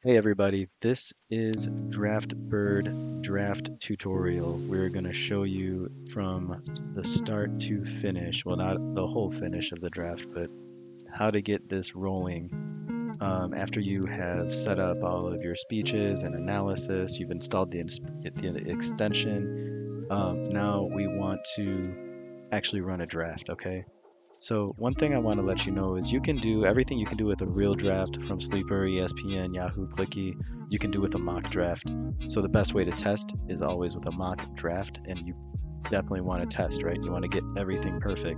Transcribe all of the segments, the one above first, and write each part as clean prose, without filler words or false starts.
Hey everybody, this is DraftBird Draft Tutorial. We're going to show you from the start to finish, well not the whole finish of the draft, but how to get this rolling after you have set up all of your speeches and analysis, you've installed the extension. Now we want to actually run a draft, okay? So one thing I want to let you know is you can do everything you can do with a real draft from Sleeper, ESPN, Yahoo, Clicky, you can do with a mock draft. So the best way to test is always with a mock draft, and you definitely want to test, right? You want to get everything perfect.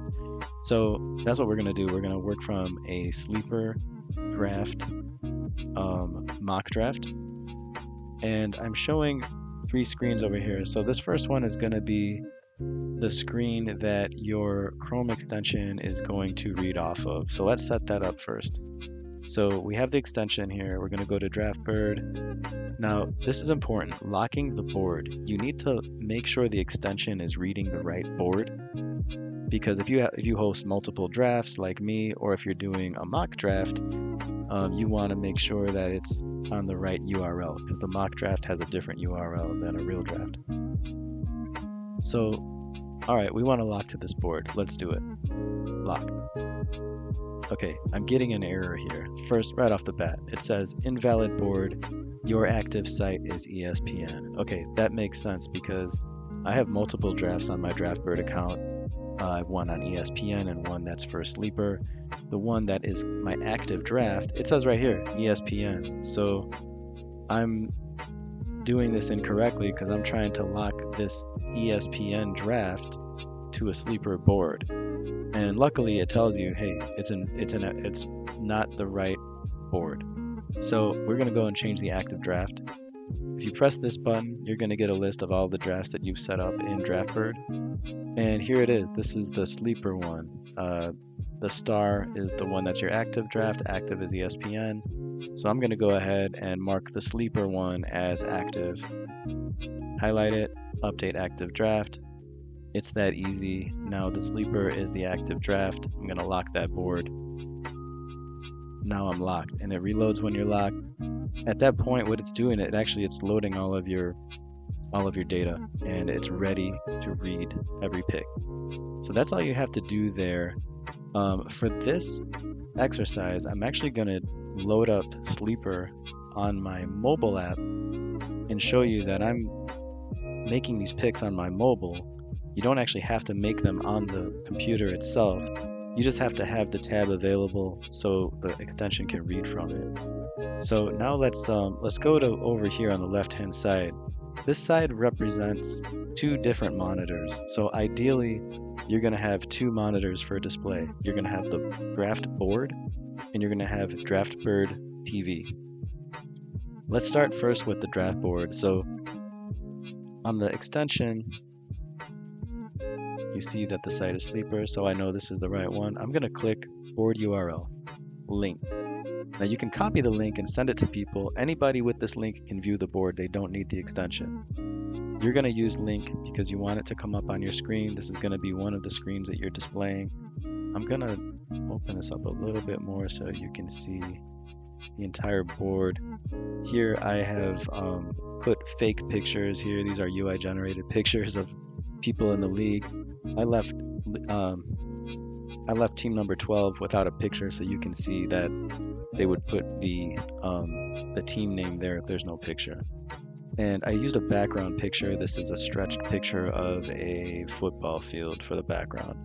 So that's what we're going to do. We're going to work from a Sleeper draft, mock draft, and I'm showing three screens over here. So this first one is going to be the screen that your Chrome extension is going to read off of. So let's set that up first. So we have the extension here. We're going to go to DraftBird. Now, this is important. Locking the board. You need to make sure the extension is reading the right board, because if you host multiple drafts like me, or if you're doing a mock draft, you want to make sure that it's on the right URL, because the mock draft has a different URL than a real draft. So, all right, we want to lock to this board. Let's do it. Lock. Okay, I'm getting an error here. First, right off the bat, it says invalid board. Your active site is ESPN. Okay, that makes sense because I have multiple drafts on my DraftBird account. I have one on ESPN and one that's for Sleeper. The one that is my active draft, it says right here, ESPN. So I'm doing this incorrectly because I'm trying to lock this ESPN draft to a Sleeper board, and luckily it tells you, hey, it's not the right board. So we're going to go and change the active draft. If you press this button, you're going to get a list of all the drafts that you've set up in DraftBird, and here it is. This is the Sleeper one. The star is the one that's your active draft. Active is ESPN. So I'm going to go ahead and mark the Sleeper one as active. Highlight it, update active draft. It's that easy. Now the Sleeper is the active draft. I'm going to lock that board. Now I'm locked, and it reloads when you're locked. At that point, what it's doing, it's loading all of your data, and it's ready to read every pick. So that's all you have to do there. For this exercise, I'm actually going to load up Sleeper on my mobile app and show you that I'm making these picks on my mobile. You don't actually have to make them on the computer itself. You just have to have the tab available so the extension can read from it. So now let's go to over here on the left hand side. This side represents two different monitors. So ideally, you're going to have two monitors for display. You're going to have the draft board, and you're going to have DraftBird TV. Let's start first with the draft board. So on the extension, you see that the site is Sleeper, so I know this is the right one. I'm going to click board URL, link. Now you can copy the link and send it to people. Anybody with this link can view the board. They don't need the extension. You're going to use link because you want it to come up on your screen. This is going to be one of the screens that you're displaying. I'm going to open this up a little bit more so you can see the entire board. Here I have put fake pictures here. These are UI generated pictures of people in the league. I left team number 12 without a picture so you can see that they would put the team name there if there's no picture. And I used a background picture. This is a stretched picture of a football field for the background.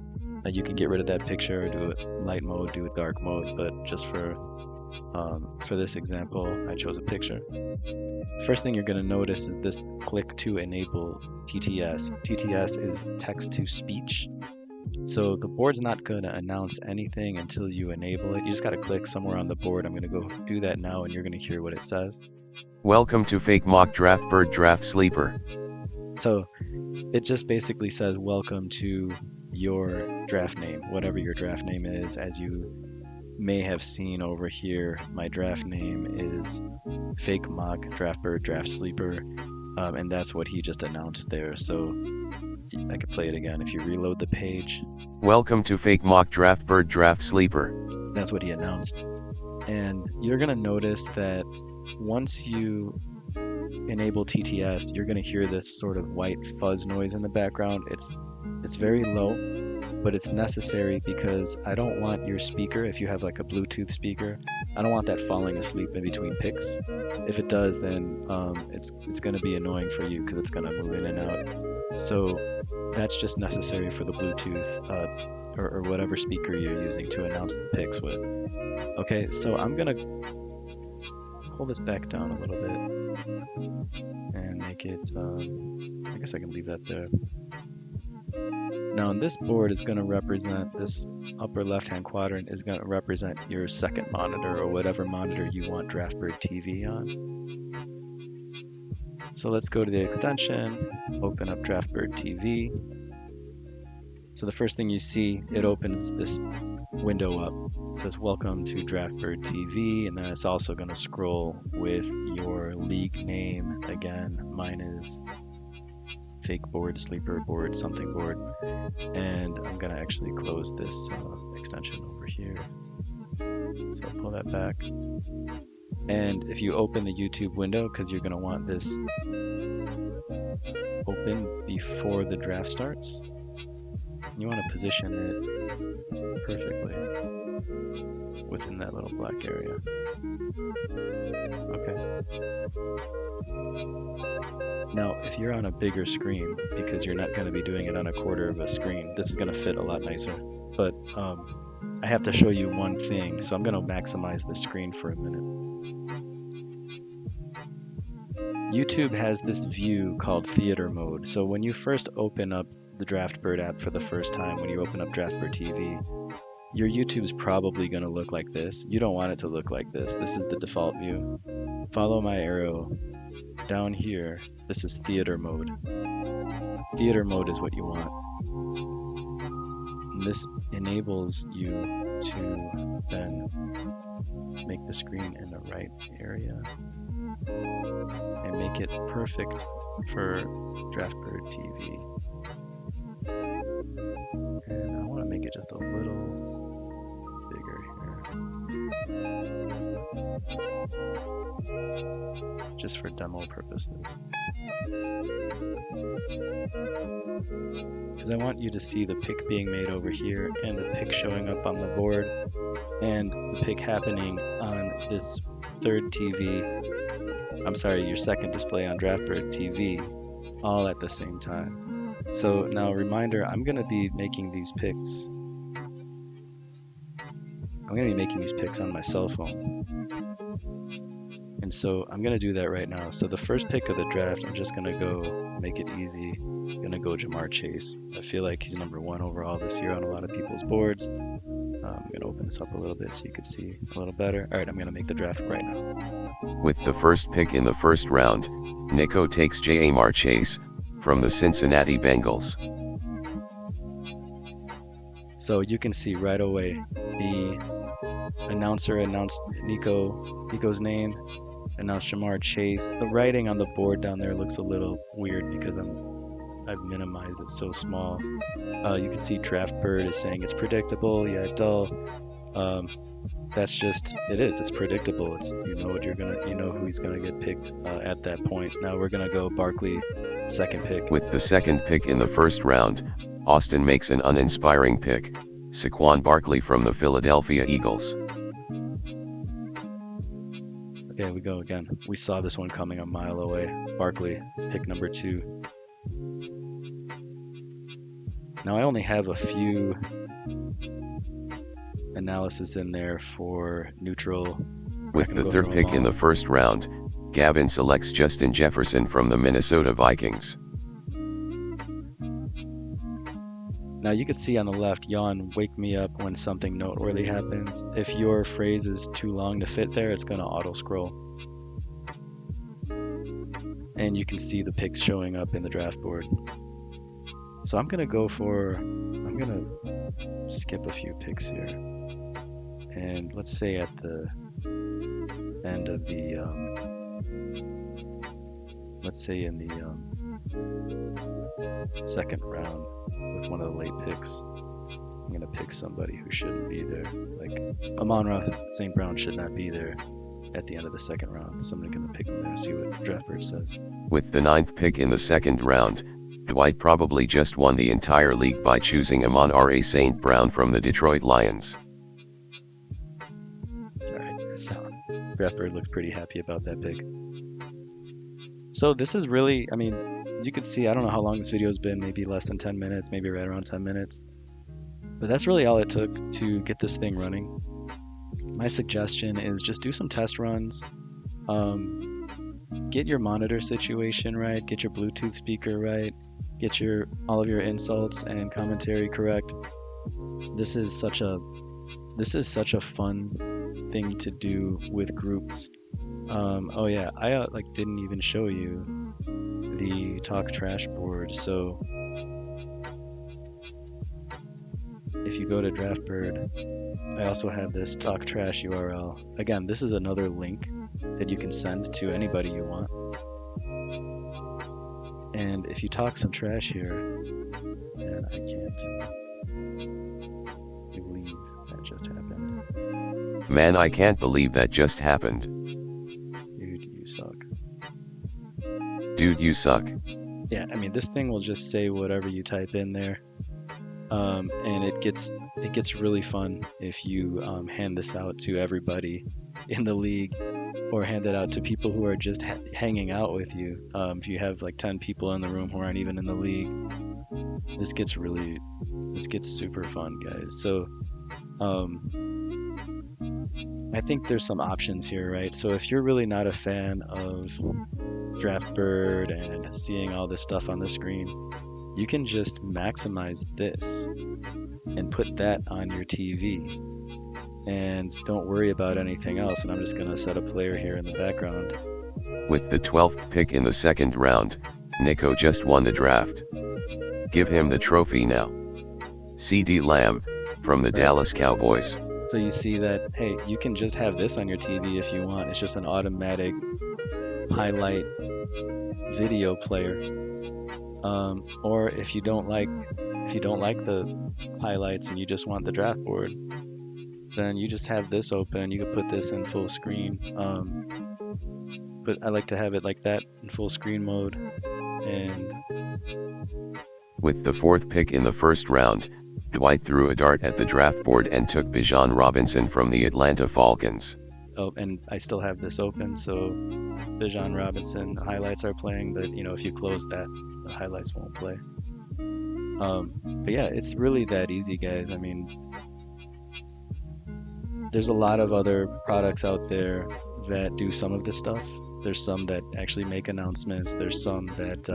Now you can get rid of that picture, do it light mode, do it dark mode, but just for this example, I chose a picture. First thing you're going to notice is this click to enable TTS. TTS is text to speech. So the board's not going to announce anything until you enable it. You just got to click somewhere on the board. I'm going to go do that now, and you're going to hear what it says. Welcome to Fake Mock DraftBird Draft Sleeper. So it just basically says welcome to your draft name, whatever your draft name is. As you may have seen over here, my draft name is Fake Mock DraftBird Draft Sleeper, and that's what he just announced there. So I could play it again if you reload the page. Welcome to Fake Mock DraftBird Draft Sleeper. That's what he announced. And you're going to notice that once you enable TTS, you're going to hear this sort of white fuzz noise in the background. It's very low, but it's necessary because I don't want your speaker, if you have like a Bluetooth speaker, I don't want that falling asleep in between picks. If it does, then it's going to be annoying for you because it's going to move in and out. So that's just necessary for the Bluetooth or whatever speaker you're using to announce the picks with. Okay, so I'm going to pull this back down a little bit and make it, I guess I can leave that there. Now, this board is going to represent, this upper left-hand quadrant is going to represent your second monitor or whatever monitor you want DraftBird TV on. So let's go to the extension, open up DraftBird TV. So the first thing you see, it opens this window up. It says, welcome to DraftBird TV, and then it's also going to scroll with your league name. Again, mine is fake board, sleeper board, something board. And I'm going to actually close this extension over here. So I'll pull that back. And if you open the YouTube window, because you're going to want this open before the draft starts, you want to position it perfectly within that little black area. Okay. Now, if you're on a bigger screen, because you're not going to be doing it on a quarter of a screen, this is going to fit a lot nicer. But I have to show you one thing, so I'm going to maximize the screen for a minute. YouTube has this view called theater mode. So when you first open up the DraftBird app for the first time, when you open up DraftBird TV, your YouTube's probably going to look like this. You don't want it to look like this. This is the default view. Follow my arrow down here. This is theater mode. Theater mode is what you want. And this enables you to then make the screen in the right area and make it perfect for DraftBird TV. And I want to make it just a little bigger here, just for demo purposes. Because I want you to see the pick being made over here and the pick showing up on the board and the pick happening on this third TV. I'm sorry, your second display on DraftBird TV, all at the same time. So now, reminder, I'm going to be making these picks. I'm going to be making these picks on my cell phone. And so I'm going to do that right now. So the first pick of the draft, I'm just going to go make it easy. I'm going to go Jamar Chase. I feel like he's number 1 overall this year on a lot of people's boards. I'm going to open this up a little bit so you can see a little better. All right, I'm going to make the draft right now. With the first pick in the first round, Nico takes Jamar Chase from the Cincinnati Bengals. So you can see right away the announcer announced Nico's name, announced Jamar Chase. The writing on the board down there looks a little weird because I've minimized it so small. You can see DraftBird is saying it's predictable, yeah, dull. That's just, it's predictable. It's, you know who he's gonna get picked at that point. Now we're gonna go Barkley, second pick. With the second pick in the first round, Austin makes an uninspiring pick, Saquon Barkley from the Philadelphia Eagles. Okay, we go again. We saw this one coming a mile away. Barkley, pick number 2. Now I only have a few analysis in there for neutral. With the third pick in the first round, Gavin selects Justin Jefferson from the Minnesota Vikings. Now you can see on the left, yawn, wake me up when something noteworthy happens. If your phrase is too long to fit there, it's going to auto scroll. And you can see the picks showing up in the draft board. So I'm going to skip a few picks here. And let's say at the end of the, let's say in the second round with one of the late picks, I'm gonna pick somebody who shouldn't be there. Like Amon-Ra St. Brown should not be there at the end of the second round. So I'm gonna pick him there and see what DraftBird says. With the 9th pick in the second round, Dwight probably just won the entire league by choosing Amon-Ra St. Brown from the Detroit Lions. Alright, so DraftBird looks pretty happy about that pick. So this is really, I mean, as you can see, I don't know how long this video has been, maybe less than 10 minutes, maybe right around 10 minutes. But that's really all it took to get this thing running. My suggestion is just do some test runs. Get your monitor situation right, get your Bluetooth speaker right, get all of your insults and commentary correct. This is such a fun thing to do with groups. Oh yeah, I didn't even show you the Talk Trash board. So if you go to DraftBird, I also have this Talk Trash URL. Again, this is another link that you can send to anybody you want. And if you talk some trash here, and I can't believe that just happened. Man, I can't believe that just happened. Dude, you suck. Dude, you suck. Yeah, I mean, this thing will just say whatever you type in there. And it gets really fun if you hand this out to everybody in the league, or hand it out to people who are just hanging out with you. If you have like 10 people in the room who aren't even in the league, this gets super fun, guys. So I think there's some options here, right? So if you're really not a fan of DraftBird and seeing all this stuff on the screen, you can just maximize this and put that on your TV, and don't worry about anything else. And I'm just gonna set a player here in the background. With the 12th pick in the second round, Nico just won the draft. Give him the trophy now. CeeDee Lamb, from the Dallas Cowboys. So you see that, hey, you can just have this on your TV if you want. It's just an automatic highlight video player. Or if you don't like the highlights and you just want the draft board, then you just have this open. You can put this in full screen. But I like to have it like that in full screen mode. And with the 4th pick in the first round, Dwight threw a dart at the draft board and took Bijan Robinson from the Atlanta Falcons. Oh, and I still have this open, so Bijan Robinson highlights are playing, but if you close that, the highlights won't play. But yeah, it's really that easy, guys. I mean, there's a lot of other products out there that do some of this stuff. There's some that actually make announcements. There's some that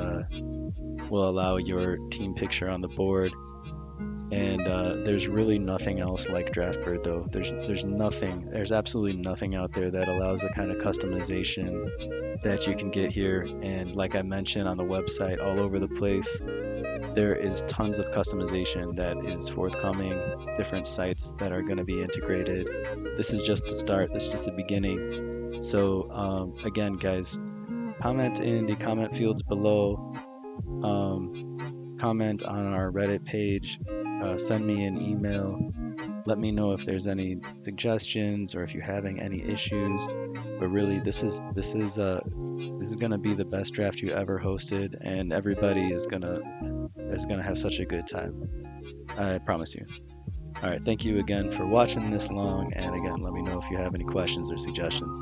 will allow your team picture on the board. And there's really nothing else like DraftBird, though. There's absolutely nothing out there that allows the kind of customization that you can get here. And like I mentioned on the website, all over the place, there is tons of customization that is forthcoming, different sites that are going to be integrated. This is just the start. This is just the beginning. So again, guys, comment in the comment fields below. Comment on our Reddit page. Send me an email. Let me know if there's any suggestions or if you're having any issues. But really, this is gonna be the best draft you ever hosted, and everybody is gonna have such a good time. I promise you. All right, thank you again for watching this long, and again, let me know if you have any questions or suggestions.